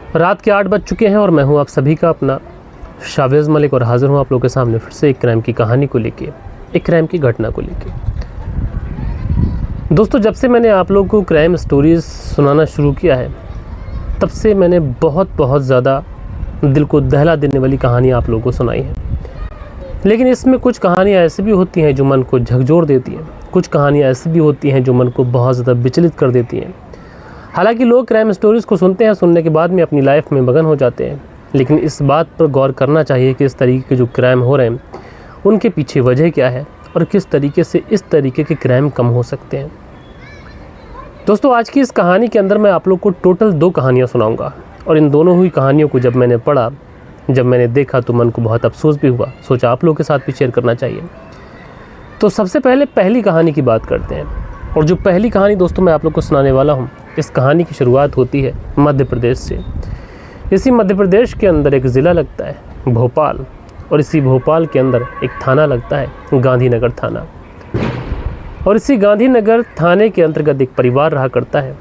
रात के 8 बज चुके हैं और मैं हूं आप सभी का अपना शावेज़ मलिक और हाज़िर हूं आप लोगों के सामने फिर से एक क्राइम की कहानी को लेके, एक क्राइम की घटना को लेके। दोस्तों, जब से मैंने आप लोगों को क्राइम स्टोरीज़ सुनाना शुरू किया है तब से मैंने बहुत ज़्यादा दिल को दहला देने वाली कहानी आप लोगों को सुनाई है। लेकिन इसमें कुछ कहानियाँ ऐसी भी होती हैं जो मन को झकझोर देती हैं, कुछ कहानियाँ ऐसी भी होती हैं जो मन को बहुत ज़्यादा विचलित कर देती हैं। हालांकि लोग क्राइम स्टोरीज़ को सुनते हैं, सुनने के बाद में अपनी लाइफ में मगन हो जाते हैं, लेकिन इस बात पर गौर करना चाहिए कि इस तरीके के जो क्राइम हो रहे हैं उनके पीछे वजह क्या है और किस तरीके से इस तरीके के क्राइम कम हो सकते हैं। दोस्तों, आज की इस कहानी के अंदर मैं आप लोग को टोटल 2 कहानियाँ सुनाऊँगा और इन दोनों हुई कहानियों को जब मैंने पढ़ा, जब मैंने देखा तो मन को बहुत अफसोस भी हुआ। सोचा आप लोगों के साथ भी शेयर करना चाहिए। तो सबसे पहले पहली कहानी की बात करते हैं। और जो पहली कहानी दोस्तों मैं आप लोग को सुनाने वाला हूँ, इस कहानी की शुरुआत होती है मध्य प्रदेश से। इसी मध्य प्रदेश के अंदर एक ज़िला लगता है भोपाल, और इसी भोपाल के अंदर एक थाना लगता है गांधीनगर थाना। और इसी गांधीनगर थाने के अंतर्गत एक परिवार रहा करता है।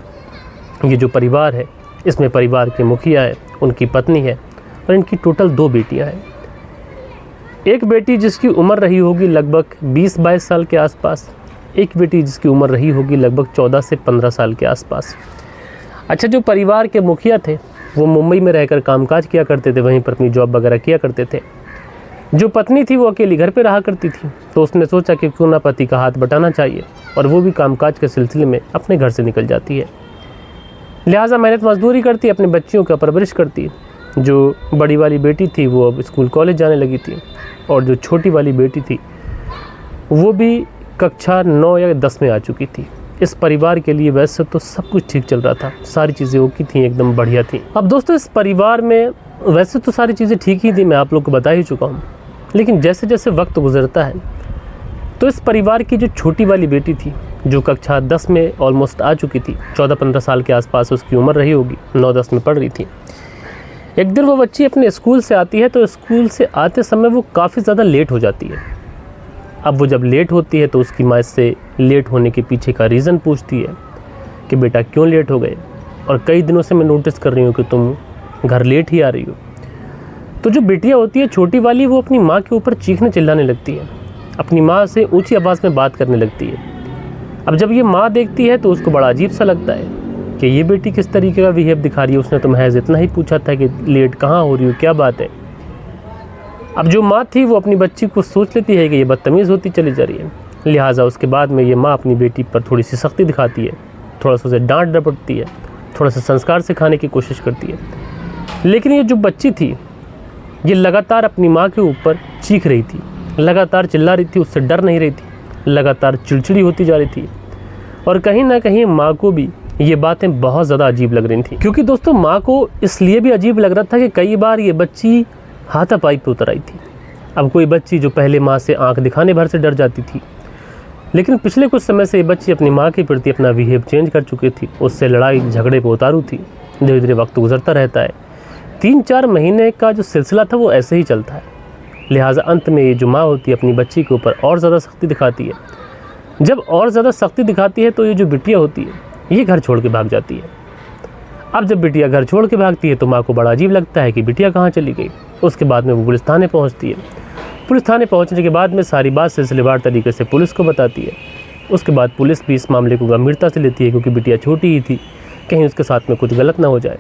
ये जो परिवार है, इसमें परिवार के मुखिया है, उनकी पत्नी है और इनकी टोटल 2 बेटियां हैं। एक बेटी जिसकी उम्र रही होगी लगभग 20-22 साल के आसपास, एक बेटी जिसकी उम्र रही होगी लगभग 14 से 15 साल के आसपास। अच्छा, जो परिवार के मुखिया थे वो मुंबई में रहकर कामकाज किया करते थे, वहीं पर अपनी जॉब वगैरह किया करते थे। जो पत्नी थी वो अकेली घर पे रहा करती थी, तो उसने सोचा कि क्यों ना पति का हाथ बटाना चाहिए, और वो भी कामकाज के सिलसिले में अपने घर से निकल जाती है। लिहाजा मेहनत मजदूरी करती, अपने बच्चियों का परवरिश करती। जो बड़ी वाली बेटी थी वो अब स्कूल कॉलेज जाने लगी थी, और जो छोटी वाली बेटी थी वो भी कक्षा 9 या 10 में आ चुकी थी। इस परिवार के लिए वैसे तो सब कुछ ठीक चल रहा था, सारी चीज़ें ओके थी, एकदम बढ़िया थी। अब दोस्तों, इस परिवार में वैसे तो सारी चीज़ें ठीक ही थी, मैं आप लोग को बता ही चुका हूँ। लेकिन जैसे जैसे वक्त गुजरता है तो इस परिवार की जो छोटी वाली बेटी थी, जो कक्षा 10 में ऑलमोस्ट आ चुकी थी, 14-15 साल के आसपास उसकी उम्र रही होगी, 9-10 में पढ़ रही थी। एक दिन वो बच्ची अपने स्कूल से आती है, तो स्कूल से आते समय वो काफ़ी ज़्यादा लेट हो जाती है। अब वो जब लेट होती है तो उसकी माँ इससे लेट होने के पीछे का रीज़न पूछती है कि बेटा क्यों लेट हो गए, और कई दिनों से मैं नोटिस कर रही हूँ कि तुम घर लेट ही आ रही हो। तो जो बेटियाँ होती है छोटी वाली, वो अपनी माँ के ऊपर चीखने चिल्लाने लगती है, अपनी माँ से ऊंची आवाज़ में बात करने लगती है। अब जब ये माँ देखती है तो उसको बड़ा अजीब सा लगता है कि ये बेटी किस तरीके का बिहेव दिखा रही है, उसने तो महज इतना ही पूछा था कि लेट कहाँ हो रही हो, क्या बात है। अब जो माँ थी वो अपनी बच्ची को सोच लेती है कि ये बदतमीज़ होती चली जा रही है। लिहाजा उसके बाद में ये माँ अपनी बेटी पर थोड़ी सी सख्ती दिखाती है, थोड़ा सा उसे डांट डपटती है, थोड़ा सा संस्कार सिखाने की कोशिश करती है। लेकिन ये जो बच्ची थी ये लगातार अपनी माँ के ऊपर चीख रही थी, लगातार चिल्ला रही थी, उससे डर नहीं रही थी, लगातार चिड़चिड़ी होती जा रही थी। और कहीं ना कहीं माँ को भी ये बातें बहुत ज़्यादा अजीब लग रही थी, क्योंकि दोस्तों माँ को इसलिए भी अजीब लग रहा था कि कई बार ये बच्ची हाथापाई पे उतर आई थी। अब कोई बच्ची जो पहले माँ से आंख दिखाने भर से डर जाती थी, लेकिन पिछले कुछ समय से ये बच्ची अपनी माँ के प्रति अपना बिहेव चेंज कर चुकी थी, उससे लड़ाई झगड़े पे उतारू थी। धीरे धीरे वक्त गुजरता रहता है, 3-4 महीने का जो सिलसिला था वो ऐसे ही चलता है। लिहाजा अंत में ये जो माँ होती है अपनी बच्ची के ऊपर और ज़्यादा सख्ती दिखाती है। जब और ज़्यादा सख्ती दिखाती है तो ये जो बिटिया होती है ये घर छोड़ के भाग जाती है। अब जब बिटिया घर छोड़ के भागती है तो माँ को बड़ा अजीब लगता है कि बिटिया कहाँ चली गई। उसके बाद में वो पुलिस थाने पहुँचती है। पुलिस थाने पहुँचने के बाद में सारी बात सिलसिलेवार तरीके से पुलिस को बताती है। उसके बाद पुलिस भी इस मामले को गंभीरता से लेती है, क्योंकि बिटिया छोटी ही थी, कहीं उसके साथ में कुछ गलत ना हो जाए।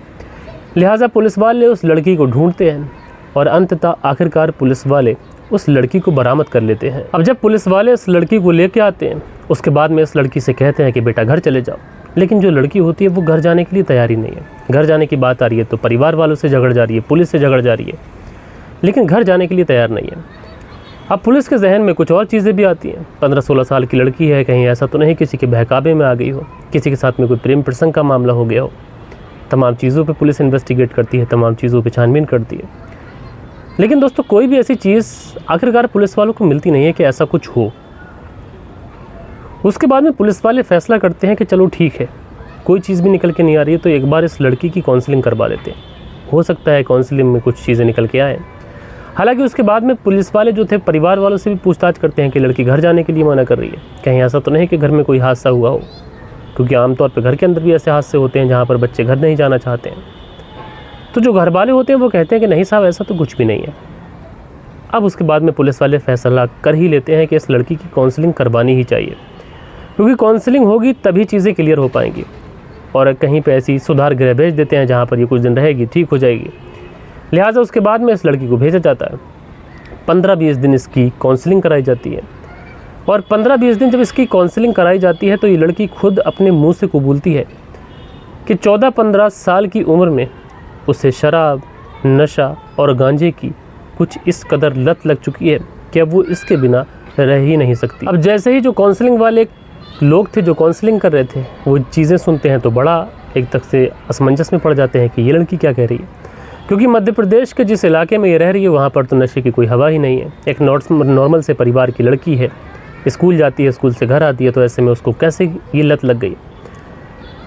लिहाजा पुलिस वाले उस लड़की को ढूंढते हैं और अंततः आखिरकार पुलिस वाले उस लड़की को बरामद कर लेते हैं। अब जब पुलिस वाले इस लड़की को लेके आते हैं, उसके बाद में इस लड़की से कहते हैं कि बेटा घर चले जाओ। लेकिन जो लड़की होती है वो घर जाने के लिए तैयारी नहीं है। घर जाने की बात आ रही है तो परिवार वालों से झगड़ जा रही है, पुलिस से झगड़ जा रही है, लेकिन घर जाने के लिए तैयार नहीं है। अब पुलिस के जहन में कुछ और चीज़ें भी आती हैं। 15-16 साल की लड़की है, कहीं ऐसा तो नहीं किसी के बहकावे में आ गई हो, किसी के साथ में कोई प्रेम प्रसंग का मामला हो गया हो। तमाम चीज़ों पे पुलिस इन्वेस्टिगेट करती है, तमाम चीज़ों पे छानबीन करती है। लेकिन दोस्तों कोई भी ऐसी चीज़ आखिरकार पुलिस वालों को मिलती नहीं है कि ऐसा कुछ हो। उसके बाद में पुलिस वाले फैसला करते हैं कि चलो ठीक है, कोई चीज़ भी निकल के नहीं आ रही है तो एक बार इस लड़की की काउंसलिंग करवा लेते हैं, हो सकता है काउंसलिंग में कुछ चीज़ें निकल के आए। हालांकि उसके बाद में पुलिस वाले जो थे परिवार वालों से भी पूछताछ करते हैं कि लड़की घर जाने के लिए मना कर रही है, कहीं ऐसा तो नहीं कि घर में कोई हादसा हुआ हो, क्योंकि आमतौर पर घर के अंदर भी ऐसे हादसे होते हैं जहाँ पर बच्चे घर नहीं जाना चाहते हैं। तो जो घर वाले होते हैं वो कहते हैं कि नहीं साहब ऐसा तो कुछ भी नहीं है। अब उसके बाद में पुलिस वाले फैसला कर ही लेते हैं कि इस लड़की की काउंसलिंग करवानी ही चाहिए, क्योंकि काउंसलिंग होगी तभी चीज़ें क्लियर हो पाएंगी। और कहीं पे ऐसी सुधार गृह भेज देते हैं जहाँ पर ये कुछ दिन रहेगी, ठीक हो जाएगी। लिहाजा उसके बाद में इस लड़की को भेजा जाता है। 15-20 दिन इसकी काउंसलिंग कराई जाती है, और 15-20 दिन जब इसकी काउंसलिंग कराई जाती है तो ये लड़की खुद अपने मुंह से कबूलती है कि 14-15 साल की उम्र में उसे शराब, नशा और गांजे की कुछ इस कदर लत लग चुकी है कि अब वो इसके बिना रह ही नहीं सकती। अब जैसे ही जो काउंसलिंग वाले लोग थे जो काउंसलिंग कर रहे थे वो चीज़ें सुनते हैं तो बड़ा एक तक से असमंजस में पड़ जाते हैं कि ये लड़की क्या कह रही है, क्योंकि मध्य प्रदेश के जिस इलाके में ये रह रही है वहाँ पर तो नशे की कोई हवा ही नहीं है। एक नॉर्मल से परिवार की लड़की है, स्कूल जाती है, स्कूल से घर आती है, तो ऐसे में उसको कैसे ये लत लग गई।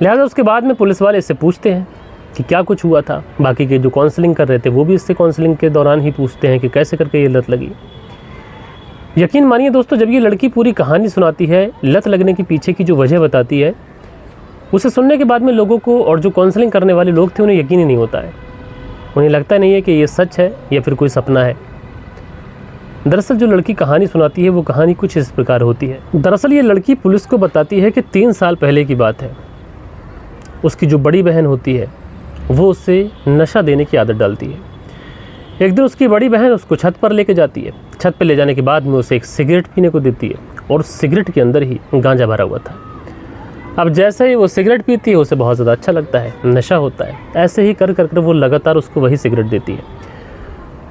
लिहाजा उसके बाद में पुलिस वाले इससे पूछते हैं कि क्या कुछ हुआ था। बाकी के जो काउंसलिंग कर रहे थे वो भी इससे काउंसलिंग के दौरान ही पूछते हैं कि कैसे करके ये लत लगी। यकीन मानिए दोस्तों, जब ये लड़की पूरी कहानी सुनाती है, लत लगने के पीछे की जो वजह बताती है, उसे सुनने के बाद में लोगों को और जो काउंसलिंग करने वाले लोग थे उन्हें यकीन ही नहीं होता है। उन्हें लगता नहीं है कि ये सच है या फिर कोई सपना है। दरअसल जो लड़की कहानी सुनाती है वो कहानी कुछ इस प्रकार होती है। दरअसल ये लड़की पुलिस को बताती है कि 3 साल पहले की बात है। उसकी जो बड़ी बहन होती है वो उससे नशा देने की आदत डालती है। एक दिन उसकी बड़ी बहन उसको छत पर लेके जाती है। छत पर ले जाने के बाद में उसे एक सिगरेट पीने को देती है, और सिगरेट के अंदर ही गांजा भरा हुआ था। अब जैसे ही वो सिगरेट पीती है उसे बहुत ज़्यादा अच्छा लगता है, नशा होता है। ऐसे ही कर कर वो लगातार उसको वही सिगरेट देती है।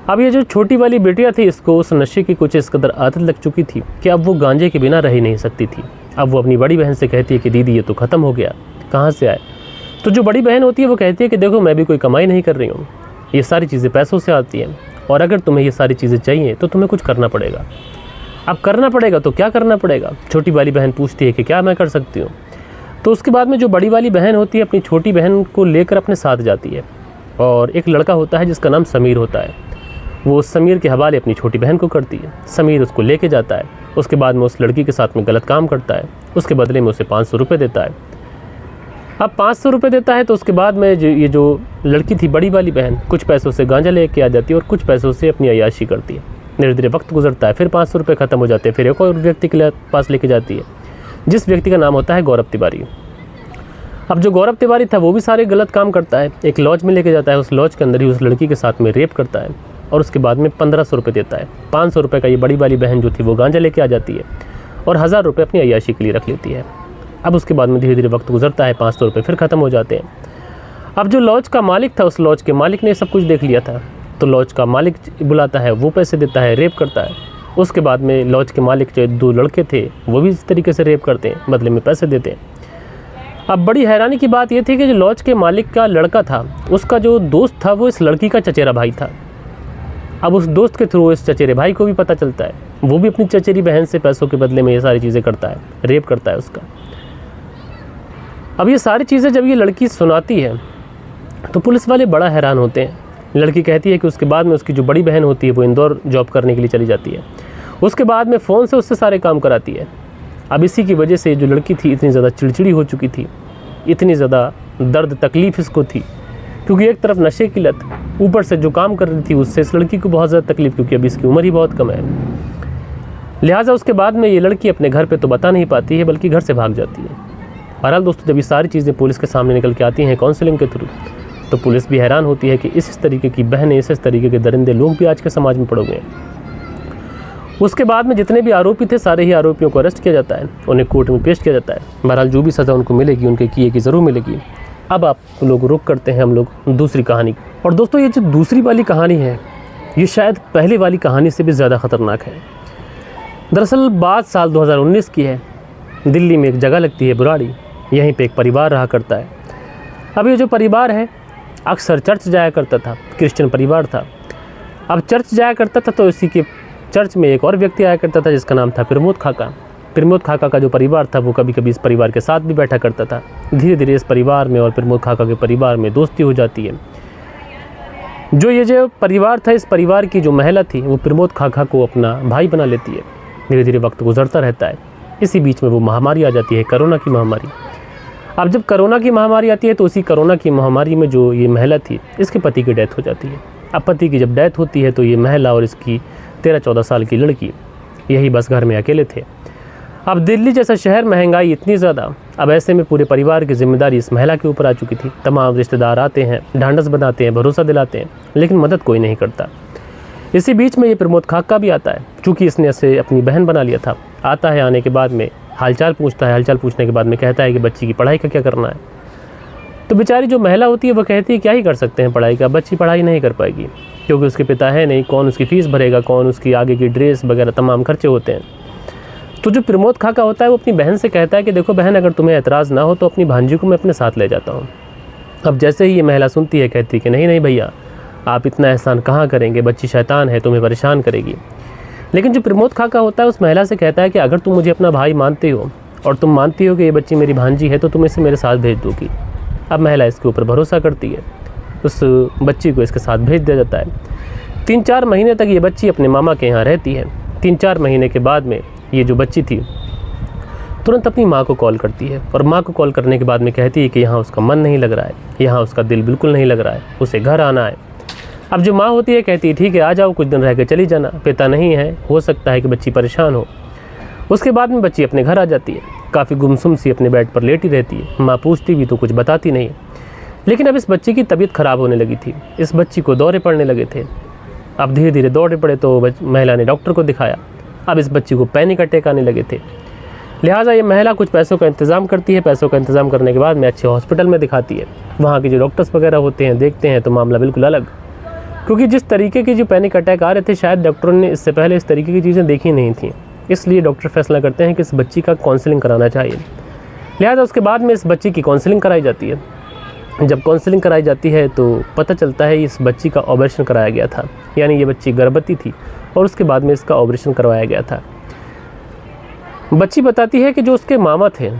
अब ये जो छोटी वाली बेटियाँ थी, इसको उस नशे की कुछ इस कदर आदत लग चुकी थी कि अब वो गांजे के बिना रह ही नहीं सकती थी। अब वो अपनी बड़ी बहन से कहती है कि दीदी ये तो ख़त्म हो गया, कहाँ से आए। तो जो बड़ी बहन होती है वो कहती है कि देखो मैं भी कोई कमाई नहीं कर रही हूँ, ये सारी चीज़ें पैसों से आती हैं, और अगर तुम्हें ये सारी चीज़ें चाहिए तो तुम्हें कुछ करना पड़ेगा। अब करना पड़ेगा तो क्या करना पड़ेगा। छोटी वाली बहन पूछती है कि क्या मैं कर सकती हूँ। तो उसके बाद में जो बड़ी वाली बहन होती है अपनी छोटी बहन को लेकर अपने साथ जाती है, और एक लड़का होता है जिसका नाम समीर होता है। वो समीर के हवाले अपनी छोटी बहन को करती है। समीर उसको लेके जाता है, उसके बाद में उस लड़की के साथ में गलत काम करता है। उसके बदले में उसे 500 रुपये देता है। अब 500 रुपये देता है तो उसके बाद में ये जो लड़की थी बड़ी वाली बहन, कुछ पैसों से गांजा लेके आ जाती है और कुछ पैसों से अपनी अय्याशी करती है। धीरे धीरे वक्त गुजरता है, फिर 500 रुपये ख़त्म हो जाते हैं। फिर एक और व्यक्ति के पास लेके जाती है, जिस व्यक्ति का नाम होता है गौरव तिवारी। अब जो गौरव तिवारी था वो भी सारे गलत काम करता है। एक लॉज में लेके जाता है, उस लॉज के अंदर ही उस लड़की के साथ में रेप करता है, और उसके बाद में 1500 रुपये देता है। 500 रुपये का ये बड़ी वाली बहन जो थी वो गांजा लेके आ जाती है, और 1000 रुपये अपनी अय्याशी के लिए रख लेती है। अब उसके बाद में धीरे धीरे वक्त गुजरता है, 500 रुपये फिर ख़त्म हो जाते हैं। अब जो लॉज का मालिक था, उस लॉज के मालिक ने सब कुछ देख लिया था, तो लॉज का मालिक बुलाता है, वो पैसे देता है, रेप करता है। उसके बाद में लॉज के मालिक जो 2 लड़के थे वो भी इस तरीके से रेप करते हैं, बदले में पैसे देते हैं। अब बड़ी हैरानी की बात ये थी कि जो लॉज के मालिक का लड़का था, उसका जो दोस्त था वो इस लड़की का चचेरा भाई था। अब उस दोस्त के थ्रू इस चचेरे भाई को भी पता चलता है, वो भी अपनी चचेरी बहन से पैसों के बदले में ये सारी चीज़ें करता है, रेप करता है उसका। अब ये सारी चीज़ें जब ये लड़की सुनाती है तो पुलिस वाले बड़ा हैरान होते हैं। लड़की कहती है कि उसके बाद में उसकी जो बड़ी बहन होती है वो इंदौर जॉब करने के लिए चली जाती है। उसके बाद में फ़ोन से उससे सारे काम कराती है। अब इसी की वजह से जो लड़की थी इतनी ज़्यादा चिड़चिड़ी हो चुकी थी, इतनी ज़्यादा दर्द तकलीफ़ इसको थी, क्योंकि एक तरफ नशे की लत, ऊपर से जो काम कर रही थी उससे इस लड़की को बहुत ज़्यादा तकलीफ़, क्योंकि अभी इसकी उम्र ही बहुत कम है। लिहाजा उसके बाद में ये लड़की अपने घर पे तो बता नहीं पाती है, बल्कि घर से भाग जाती है। बहरहाल दोस्तों, जब ये सारी चीज़ें पुलिस के सामने निकल के आती हैं काउंसलिंग के थ्रू, तो पुलिस भी हैरान होती है कि इस तरीके की बहनें, इस तरीके के दरिंदे लोग भी आज के समाज में पड़े हुए हैं। उसके बाद में जितने भी आरोपी थे सारे ही आरोपियों को अरेस्ट किया जाता है, उन्हें कोर्ट में पेश किया जाता है। बहरहाल जो भी सज़ा उनको मिलेगी, उनके किए की ज़रूर मिलेगी। अब आप लोग रुक करते हैं हम लोग दूसरी कहानी। और दोस्तों, ये जो दूसरी वाली कहानी है ये शायद पहले वाली कहानी से भी ज़्यादा ख़तरनाक है। दरअसल बात साल 2019 की है। दिल्ली में एक जगह लगती है बुराड़ी, यहीं पे एक परिवार रहा करता है। अब ये जो परिवार है अक्सर चर्च जाया करता था, क्रिश्चियन परिवार था। अब चर्च जाया करता था तो इसी के चर्च में एक और व्यक्ति आया करता था जिसका नाम था प्रमोद खाका। प्रमोद खाका का जो परिवार था वो कभी कभी इस परिवार के साथ भी बैठा करता था। धीरे धीरे इस परिवार में और प्रमोद खाका के परिवार में दोस्ती हो जाती है। ये जो परिवार था, इस परिवार की जो महिला थी वो प्रमोद खाका को अपना भाई बना लेती है। धीरे धीरे वक्त गुजरता रहता है। इसी बीच में वो महामारी आ जाती है, कोरोना की महामारी। अब जब कोरोना की महामारी आती है तो उसी कोरोना की महामारी में जो ये महिला थी, इसके पति की डेथ हो जाती है। अब पति की जब डेथ होती है तो ये महिला और इसकी 13-14 साल की लड़की यही बस घर में अकेले थे। अब दिल्ली जैसा शहर, महंगाई इतनी ज़्यादा, अब ऐसे में पूरे परिवार की जिम्मेदारी इस महिला के ऊपर आ चुकी थी। तमाम रिश्तेदार आते हैं, ढांढस बनाते हैं, भरोसा दिलाते हैं, लेकिन मदद कोई नहीं करता। इसी बीच में ये प्रमोद खाका भी आता है, चूँकि इसने इसे अपनी बहन बना लिया था। आता है, आने के बाद में हालचाल पूछता है, हालचाल पूछने के बाद में कहता है कि बच्ची की पढ़ाई का क्या करना है। तो बेचारी जो महिला होती है वो कहती है क्या ही कर सकते हैं पढ़ाई का, बच्ची पढ़ाई नहीं कर पाएगी क्योंकि उसके पिता है नहीं, कौन उसकी फ़ीस भरेगा, कौन उसकी आगे की ड्रेस वगैरह तमाम खर्चे होते हैं। तो जो प्रमोद खाका होता है वो अपनी बहन से कहता है कि देखो बहन, अगर तुम्हें एतराज़ ना हो तो अपनी भांजी को मैं अपने साथ ले जाता हूँ। अब जैसे ही ये महिला सुनती है, कहती है कि नहीं नहीं भैया, आप इतना एहसान कहाँ करेंगे, बच्ची शैतान है, तुम्हें परेशान करेगी। लेकिन जो प्रमोद खाका होता है उस महिला से कहता है कि अगर तुम मुझे अपना भाई मानते हो और तुम मानती हो कि ये बच्ची मेरी भांजी है तो तुम इसे मेरे साथ भेज दोगी। अब महिला इसके ऊपर भरोसा करती है, उस बच्ची को इसके साथ भेज दिया जाता है। 3-4 महीने तक ये बच्ची अपने मामा के यहाँ रहती है। 3-4 महीने के बाद में ये जो बच्ची थी तुरंत अपनी माँ को कॉल करती है और माँ को कॉल करने के बाद में कहती है कि यहाँ उसका मन नहीं लग रहा है, यहाँ उसका दिल बिल्कुल नहीं लग रहा है, उसे घर आना है। अब जो माँ होती है कहती है ठीक है आ जाओ, कुछ दिन रह के चली जाना, पिता नहीं है, हो सकता है कि बच्ची परेशान हो। उसके बाद में बच्ची अपने घर आ जाती है, काफ़ी गुमसुम सी अपने बेड पर लेटी रहती है। माँ पूछती भी तो कुछ बताती नहीं। लेकिन अब इस बच्ची की तबीयत ख़राब होने लगी थी, इस बच्ची को दौरे पड़ने लगे थे। अब धीरे धीरे दौरे पड़े तो महिला ने डॉक्टर को दिखाया। अब इस बच्ची को पैनिक अटैक आने लगे थे, लिहाजा ये महिला कुछ पैसों का इंतज़ाम करती है। पैसों का इंतज़ाम करने के बाद में अच्छे हॉस्पिटल में दिखाती है। वहाँ के जो डॉक्टर्स वगैरह होते हैं देखते हैं तो मामला बिल्कुल अलग, क्योंकि जिस तरीके की जो पैनिक अटैक आ रहे थे शायद डॉक्टरों ने इससे पहले इस तरीके की चीज़ें देखी नहीं थी। इसलिए डॉक्टर फैसला करते हैं कि इस बच्ची का काउंसलिंग कराना चाहिए। लिहाजा उसके बाद में इस बच्ची की काउंसलिंग कराई जाती है। जब काउंसलिंग कराई जाती है तो पता चलता है इस बच्ची का ऑपरेशन कराया गया था, यानी ये बच्ची गर्भवती थी और उसके बाद में इसका ऑपरेशन करवाया गया था। बच्ची बताती है कि जो उसके मामा थे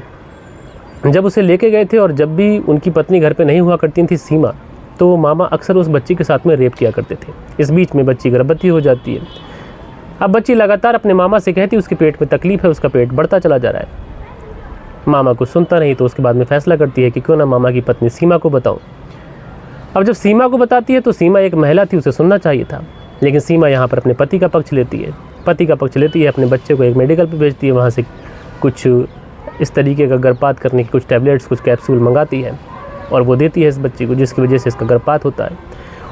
जब उसे लेके गए थे और जब भी उनकी पत्नी घर पे नहीं हुआ करती थी सीमा, तो वो मामा अक्सर उस बच्ची के साथ में रेप किया करते थे। इस बीच में बच्ची गर्भवती हो जाती है। अब बच्ची लगातार अपने मामा से कहती उसके पेट में तकलीफ़ है, उसका पेट बढ़ता चला जा रहा है। मामा कुछ सुनता नहीं तो उसके बाद में फ़ैसला करती है कि क्यों ना मामा की पत्नी सीमा को बताऊं। अब जब सीमा को बताती है तो सीमा एक महिला थी, उसे सुनना चाहिए था, लेकिन सीमा यहाँ पर अपने पति का पक्ष लेती है। पति का पक्ष लेती है, अपने बच्चे को एक मेडिकल पे भेजती है, वहाँ से कुछ इस तरीके का गर्भपात करने की कुछ टैबलेट्स, कुछ कैप्सूल मंगाती है और वो देती है इस बच्ची को, जिसकी वजह से इसका गर्भपात होता है।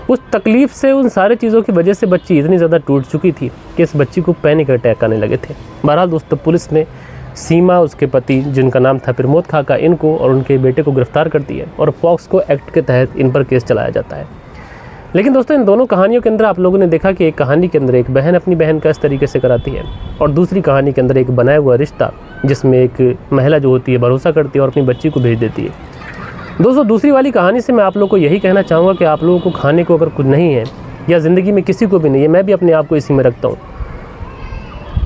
उस तकलीफ़ से, उन सारे चीज़ों की वजह से बच्ची इतनी ज़्यादा टूट चुकी थी कि इस बच्ची को पैनिक अटैक आने लगे थे। बहरहाल दोस्तों, पुलिस ने सीमा, उसके पति जिनका नाम था प्रमोद खाका, इनको और उनके बेटे को गिरफ्तार करती है और पॉक्सो एक्ट के तहत इन पर केस चलाया जाता है। लेकिन दोस्तों, इन दोनों कहानियों के अंदर आप लोगों ने देखा कि एक कहानी के अंदर एक बहन अपनी बहन का इस तरीके से कराती है और दूसरी कहानी के अंदर एक बनाया हुआ रिश्ता जिसमें एक महिला जो होती है भरोसा करती है और अपनी बच्ची को भेज देती है। दोस्तों, दूसरी वाली कहानी से मैं आप लोगों को यही कहना चाहूँगा कि आप लोगों को खाने को अगर कुछ नहीं है या ज़िंदगी में किसी को भी नहीं है, मैं भी अपने आप को इसी में रखता हूँ,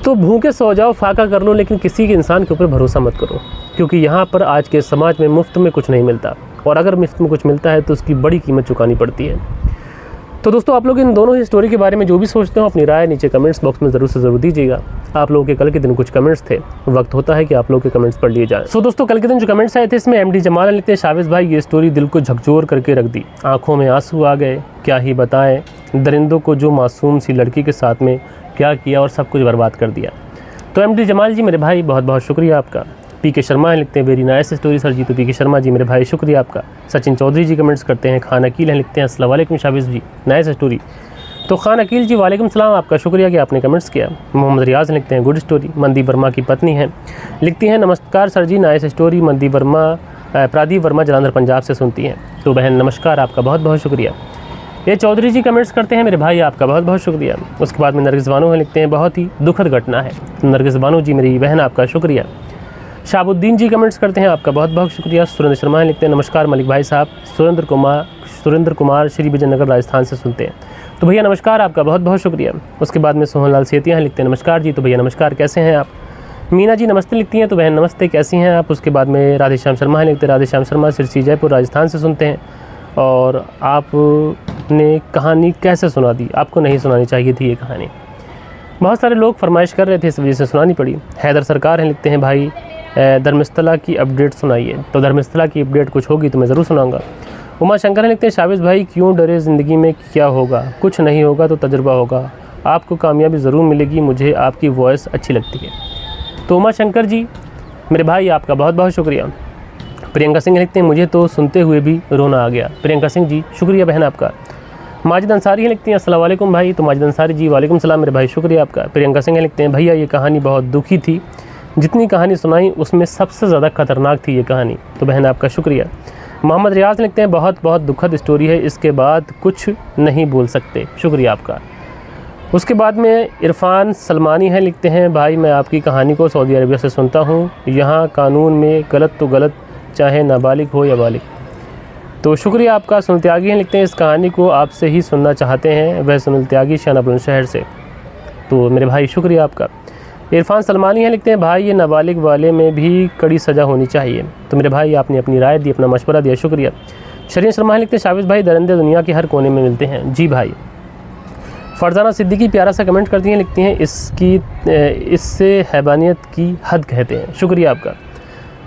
तो भूखे सो जाओ, फाका कर लो, लेकिन किसी के इंसान के ऊपर भरोसा मत करो, क्योंकि यहाँ पर आज के समाज में मुफ्त में कुछ नहीं मिलता और अगर मुफ्त में कुछ मिलता है तो उसकी बड़ी कीमत चुकानी पड़ती है। तो दोस्तों, आप लोग इन दोनों ही स्टोरी के बारे में जो भी सोचते हो अपनी राय नीचे कमेंट्स बॉक्स में ज़रूर से ज़रूर दीजिएगा। आप लोगों के कल के दिन कुछ कमेंट्स थे, वक्त होता है कि आप लोगों के कमेंट्स पढ़ लिए जाए। दोस्तों, कल के दिन जो कमेंट्स आए थे इसमें एमडी जमाल लिखते हैं, शाविज भाई ये स्टोरी दिल को झकझोर करके रख दी, आंखों में आंसू आ गए, क्या ही बताएं दरिंदों को जो मासूम सी लड़की के साथ में क्या किया और सब कुछ बर्बाद कर दिया। तो एमडी जमाल जी मेरे भाई बहुत बहुत शुक्रिया आपका। पीके शर्मा लिखते हैं वेरी नाइस स्टोरी सर जी, तो पीके शर्मा जी मेरे भाई शुक्रिया आपका। सचिन चौधरी जी कमेंट्स करते हैं, खान अकील हैं लिखते हैं अस्सलाम वालेकुम शाविज जी नाइस स्टोरी, तो खान अकील जी वालेकुम सलाम, आपका शुक्रिया कि आपने कमेंट्स किया। मोहम्मद रियाज लिखते हैं गुड स्टोरी, मनदीप वर्मा की पत्नी हैं लिखती हैं नमस्कार सर जी नाइस स्टोरी, मनदीप वर्मा प्रादीप वर्मा जलंधर पंजाब से सुनती हैं, तो बहन नमस्कार, आपका बहुत बहुत शुक्रिया। ये चौधरी जी कमेंट्स करते हैं मेरे भाई, आपका बहुत बहुत शुक्रिया। उसके बाद में नरगिस बानो हैं लिखते हैं बहुत ही दुखद घटना है, नरगिस बानो जी मेरी बहन आपका शुक्रिया। शाहबुद्दीन जी कमेंट्स करते हैं, आपका बहुत बहुत शुक्रिया। सुरेंद्र शर्मा लिखते हैं नमस्कार मलिक भाई साहब, सुरेंद्र कुमार श्री विजयनगर राजस्थान से सुनते हैं, तो भैया नमस्कार, आपका बहुत बहुत शुक्रिया। उसके बाद में सोहनलाल सेतिया लिखते हैं नमस्कार जी, तो भैया नमस्कार, कैसे हैं आप। मीना जी नमस्ते लिखती हैं, तो बहन नमस्ते, कैसी हैं आप। उसके बाद में राधेश्याम शर्मा लिखते हैं, राधेश्याम शर्मा सिरसी जयपुर राजस्थान से सुनते हैं, और आपने कहानी कैसे सुना दी, आपको नहीं सुनानी चाहिए थी ये कहानी, बहुत सारे लोग फरमाइश कर रहे थे इस वजह से सुनानी पड़ी। हैदर सरकार हैं लिखते हैं भाई धर्मस्थला की अपडेट सुनाइए। तो धर्मस्थला की अपडेट कुछ होगी तो मैं ज़रूर सुनाऊंगा। उमा शंकर लिखते हैं, शाविज भाई क्यों डरे, ज़िंदगी में क्या होगा, कुछ नहीं होगा तो तजुर्बा होगा, आपको कामयाबी ज़रूर मिलेगी, मुझे आपकी वॉइस अच्छी लगती है। तो उमा शंकर जी मेरे भाई आपका बहुत बहुत शुक्रिया। प्रियंका सिंह लिखते हैं, मुझे तो सुनते हुए भी रोना आ गया। प्रियंका सिंह जी शुक्रिया बहन आपका। माजिद अंसारी लिखते हैं, अस्सलाम वालेकुम भाई। तो माजिद अंसारी जी वालेकुम सलाम मेरे भाई, शुक्रिया आपका। प्रियंका सिंह लिखते हैं, भैया ये कहानी बहुत दुखी थी, जितनी कहानी सुनाई उसमें सबसे ज़्यादा खतरनाक थी ये कहानी। तो बहन आपका शुक्रिया। मोहम्मद रियाज लिखते हैं, बहुत बहुत दुखद स्टोरी है, इसके बाद कुछ नहीं बोल सकते, शुक्रिया आपका। उसके बाद में इरफान सलमानी है, लिखते हैं, भाई मैं आपकी कहानी को सऊदी अरबिया से सुनता हूँ, यहाँ कानून में गलत तो गलत, चाहे नाबालिग हो या बालिग। तो शुक्रिया आपका। सुनील त्यागी हैं, लिखते हैं, इस कहानी को आपसे ही सुनना चाहते हैं, वह सुनील त्यागी शाना बुलंदशहर से। तो मेरे भाई शुक्रिया आपका। इरफान सलमानी हैं, लिखते हैं, भाई ये नाबालिग वाले में भी कड़ी सज़ा होनी चाहिए। तो मेरे भाई आपने अपनी राय दी, अपना मशवरा दिया, शुक्रिया। शरीन शर्मा लिखते हैं, शाविज भाई दरिंदे दुनिया के हर कोने में मिलते हैं। जी भाई। फरजाना सिद्दीकी प्यारा सा कमेंट करती हैं, लिखती हैं, इससे हैवानियत की हद कहते हैं, शुक्रिया आपका।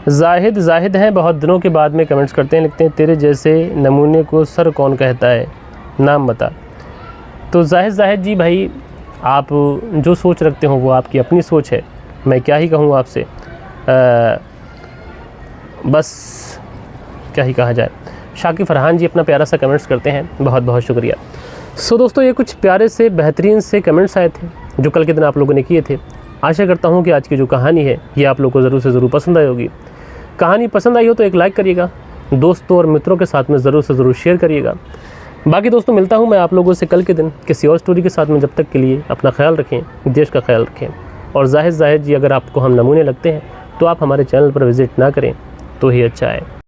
जाहिद हैं, बहुत दिनों के बाद में कमेंट्स करते हैं, लिखते हैं, तेरे जैसे नमूने को सर कौन कहता है, नाम बता। तो जाहिद जी भाई आप जो सोच रखते हो वो आपकी अपनी सोच है, मैं क्या ही कहूँ आपसे, बस क्या ही कहा जाए। शाकिब फरहान जी अपना प्यारा सा कमेंट्स करते हैं, बहुत बहुत शुक्रिया। सो दोस्तों ये कुछ प्यारे से बेहतरीन से कमेंट्स आए थे जो कल के दिन आप लोगों ने किए थे। आशा करता हूँ कि आज की जो कहानी है ये आप लोगों को ज़रूर से ज़रूर पसंद आई होगी। कहानी पसंद आई हो तो एक लाइक करिएगा, दोस्तों और मित्रों के साथ में ज़रूर से ज़रूर शेयर करिएगा। बाकी दोस्तों मिलता हूँ मैं आप लोगों से कल के दिन किसी और स्टोरी के साथ में। जब तक के लिए अपना ख्याल रखें, देश का ख्याल रखें। और जाहिद जी अगर आपको हम नमूने लगते हैं तो आप हमारे चैनल पर विज़िट ना करें तो ही अच्छा है।